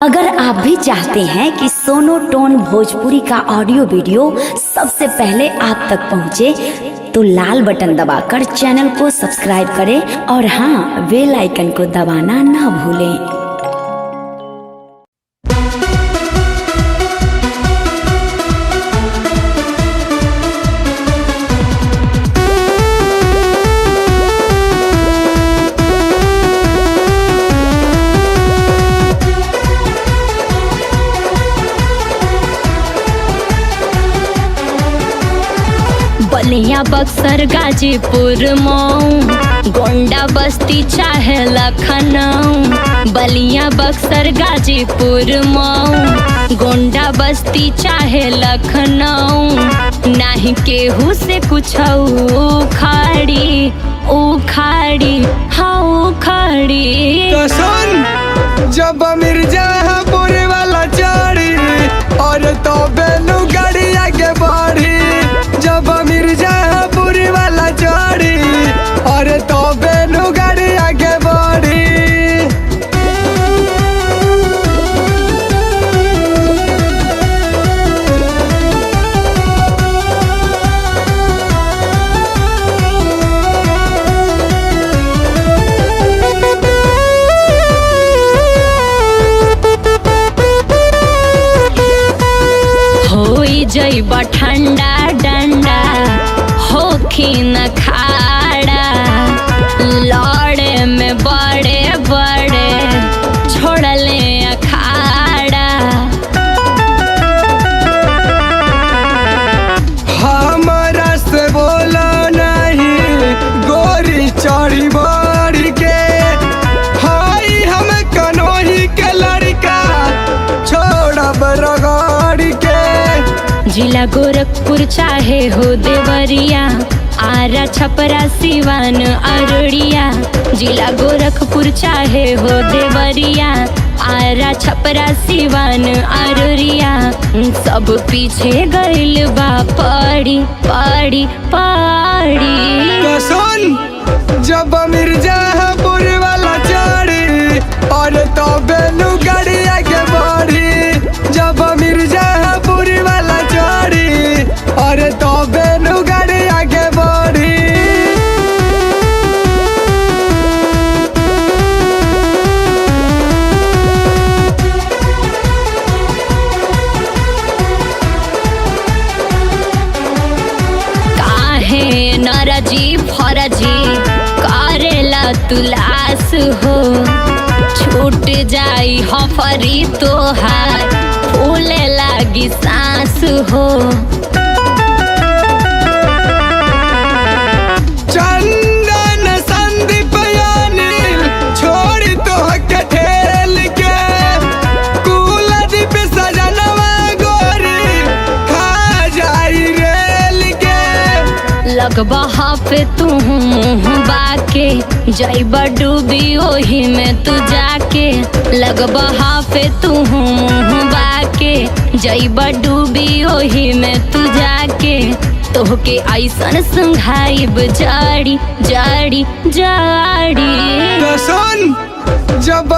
अगर आप भी चाहते हैं कि सोनोटोन भोजपुरी का ऑडियो वीडियो सबसे पहले आप तक पहुंचे, तो लाल बटन दबाकर चैनल को सब्सक्राइब करें और हाँ, बेल आइकन को दबाना ना भूलें। बलिया बक्सर गाजीपुर मऊ, गोंडा बस्ती चाहे लखनऊ। बलिया बक्सर गाजीपुर मऊ, गोंडा बस्ती चाहे लखनऊ। नाही केहू से कुछ उखाड़ी उखाड़ी हाँ उखाड़ी। तो सुन, जब मिर्जापुर वाला चढ़ी और तो बेलू गाड़ी आगे बढ़ी। जब मिर्जापुर वाला चढ़ी और तो बेलू गाड़ी आगे बढ़ी। जइबा ठंडा डंडा होखी न खाड़ा, लड़े में बड़े बड़े छोड़ले अखाड़ा। हमारा से बोला नहीं गोरी चढ़ी बढ़ के, हाई हम कनोही के लड़का छोड़ब रगड़ के। जिला गोरखपुर चाहे हो देवरिया, आरा छपरा सिवान अररिया। जिला गोरखपुर चाहे हो देवरिया, आरा छपरा सिवान अररिया। सब पीछे गइल बा पड़ी पड़ी पड़ी। तो सुन, जब मिर्जापुर वाला चढ़ी और तो बेलू गाड़ी आगे बढ़ी। जब मिर्जापुर वाला चढ़ी और तो बेलू गाड़ी आगे बढ़ी। काहे नरजी फरजी करेला तुलास हो, छूट जाई हफरी तोहार फूले लागी सांस हो। चंदन संदीप अनिल छोड़ी तो के ठेल के, कुलदीप सजनवा गोरी खा जाई रेल के। लगबा पे तू मुँह बाके, जइबा डूबी ओही में तू जाके। लगबा पे तू मुँह बाके, जइबा डूबी ओही में तू जाके। तोहके ऐसन संघाइब जाड़ी जाड़ी जाड़ी। तो सुन, जब